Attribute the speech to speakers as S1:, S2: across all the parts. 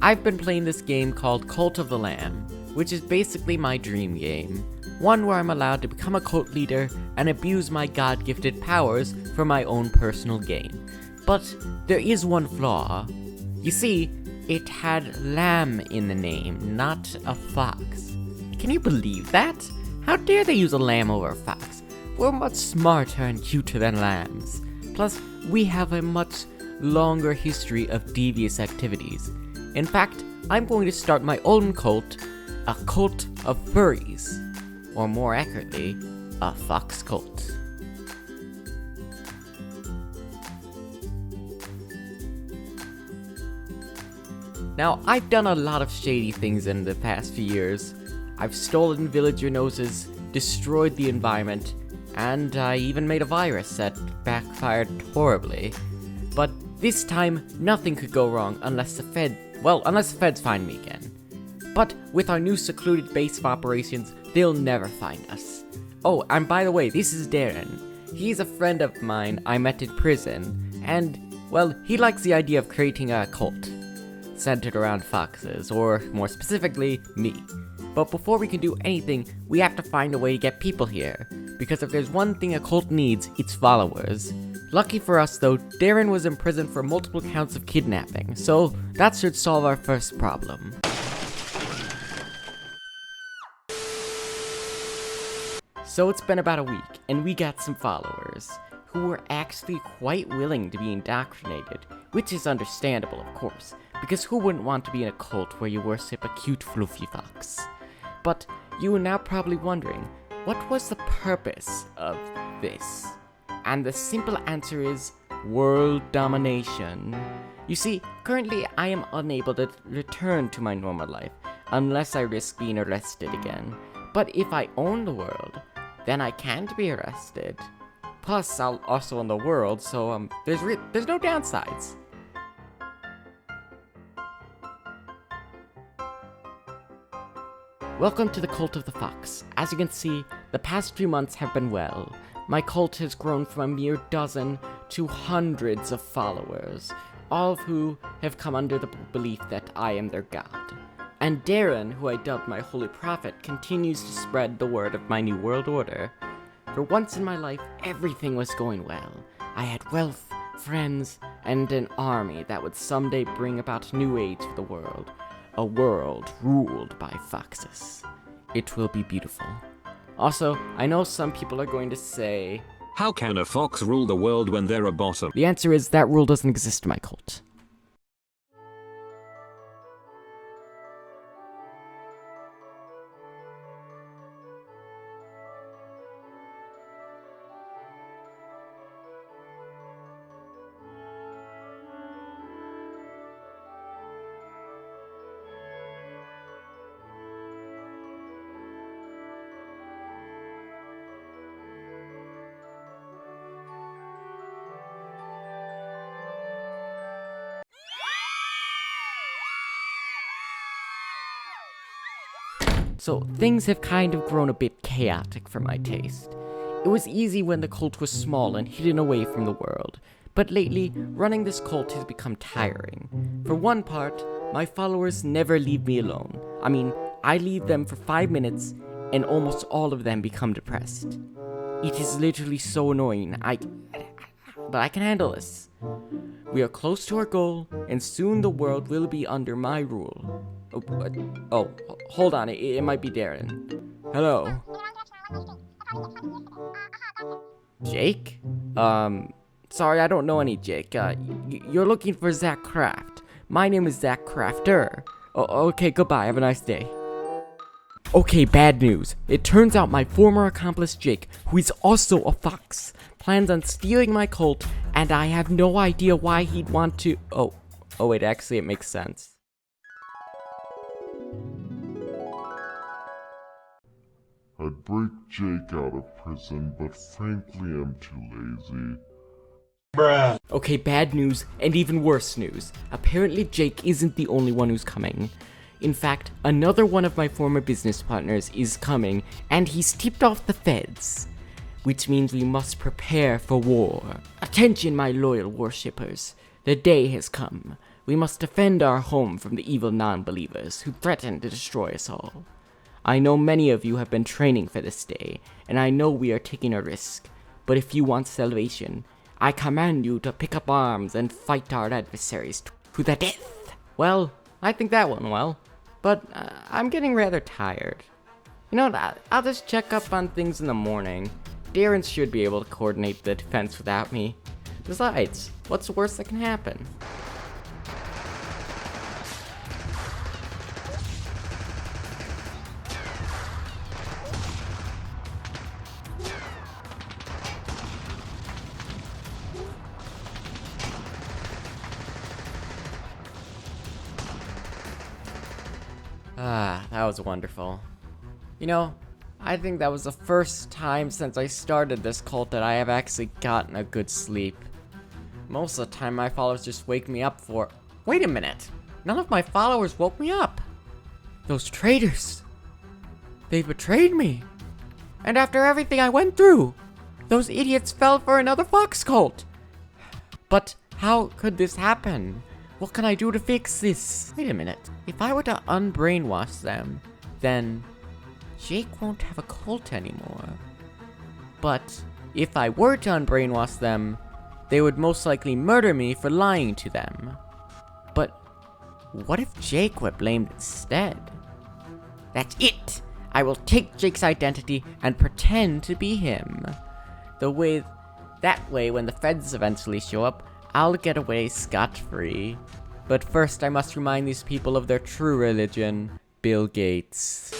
S1: I've been playing this game called Cult of the Lamb, which is basically my dream game. One where I'm allowed to become a cult leader and abuse my god-gifted powers for my own personal gain. But there is one flaw. You see, it had lamb in the name, not a fox. Can you believe that? How dare they use a lamb over a fox? We're much smarter and cuter than lambs. Plus, we have a much longer history of devious activities. In fact, I'm going to start my own cult, a cult of furries. Or more accurately, a fox cult. Now, I've done a lot of shady things in the past few years. I've stolen villager noses, destroyed the environment, and I even made a virus that backfired horribly. But this time, nothing could go wrong unless the feds find me again. But with our new secluded base of operations, they'll never find us. Oh, and by the way, this is Darren. He's a friend of mine I met in prison, and, well, he likes the idea of creating a cult centered around foxes, or more specifically, me. But before we can do anything, we have to find a way to get people here, because if there's one thing a cult needs, it's followers. Lucky for us though, Darren was in prison for multiple counts of kidnapping, so that should solve our first problem. So it's been about a week, and we got some followers, who were actually quite willing to be indoctrinated, which is understandable of course, because who wouldn't want to be in a cult where you worship a cute fluffy fox? But you are now probably wondering, what was the purpose of this? And the simple answer is world domination. You see, currently I am unable to return to my normal life, unless I risk being arrested again. But if I own the world, then I can't be arrested. Plus, I'll also own the world, so there's no downsides. Welcome to the Cult of the Fox. As you can see, the past few months have been well. My cult has grown from a mere dozen to hundreds of followers, all of who have come under the belief that I am their god. And Darren, who I dubbed my holy prophet, continues to spread the word of my new world order. For once in my life, everything was going well. I had wealth, friends, and an army that would someday bring about a new age for the world. A world ruled by foxes. It will be beautiful. Also, I know some people are going to say,
S2: how can a fox rule the world when they're a bottom?
S1: The answer is that rule doesn't exist in my cult. So things have kind of grown a bit chaotic for my taste. It was easy when the cult was small and hidden away from the world, but lately, running this cult has become tiring. For one part, my followers never leave me alone. I mean, I leave them for 5 minutes, and almost all of them become depressed. It is literally so annoying, but I can handle this. We are close to our goal, and soon the world will be under my rule. Hold on, it might be Darren. Hello? Jake? Sorry, I don't know any Jake. You're looking for Zach Kraft. My name is Zach Crafter. Okay, goodbye, have a nice day. Okay, bad news. It turns out my former accomplice Jake, who is also a fox, plans on stealing my cult, and I have no idea why he'd want to... Oh wait, actually it makes sense.
S3: I'd break Jake out of prison, but frankly I'm too lazy.
S1: Bruh. Okay, bad news, and even worse news. Apparently Jake isn't the only one who's coming. In fact, another one of my former business partners is coming, and he's tipped off the feds. Which means we must prepare for war. Attention, my loyal worshippers. The day has come. We must defend our home from the evil non-believers who threaten to destroy us all. I know many of you have been training for this day, and I know we are taking a risk. But if you want salvation, I command you to pick up arms and fight our adversaries to the death. Well, I think that went well, but I'm getting rather tired. You know what, I'll just check up on things in the morning. Darren should be able to coordinate the defense without me. Besides, what's the worst that can happen? That was wonderful. You know, I think that was the first time since I started this cult that I have actually gotten a good sleep. Most of the time my followers just wake me up for— Wait a minute! None of my followers woke me up! Those traitors! They betrayed me! And after everything I went through, those idiots fell for another fox cult! But how could this happen? What can I do to fix this? Wait a minute. If I were to unbrainwash them, then Jake won't have a cult anymore. But if I were to unbrainwash them, they would most likely murder me for lying to them. But what if Jake were blamed instead? That's it! I will take Jake's identity and pretend to be him. That way, when the feds eventually show up, I'll get away scot-free. But first, I must remind these people of their true religion, Bill Gates.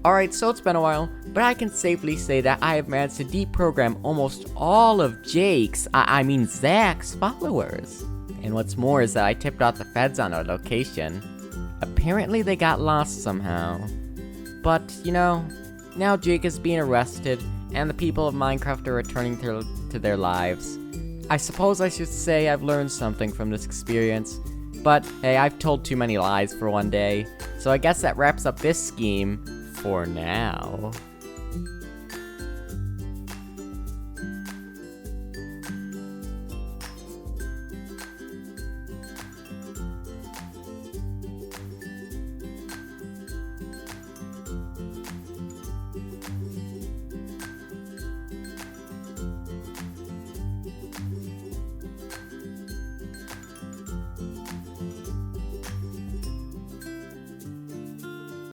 S1: Alright, so it's been a while, but I can safely say that I have managed to deprogram almost all of Jake's, Zach's followers. And what's more is that I tipped off the feds on our location. Apparently they got lost somehow. But, you know, now Jake is being arrested, and the people of Minecraft are returning to their lives. I suppose I should say I've learned something from this experience, but hey, I've told too many lies for one day, so I guess that wraps up this scheme for now.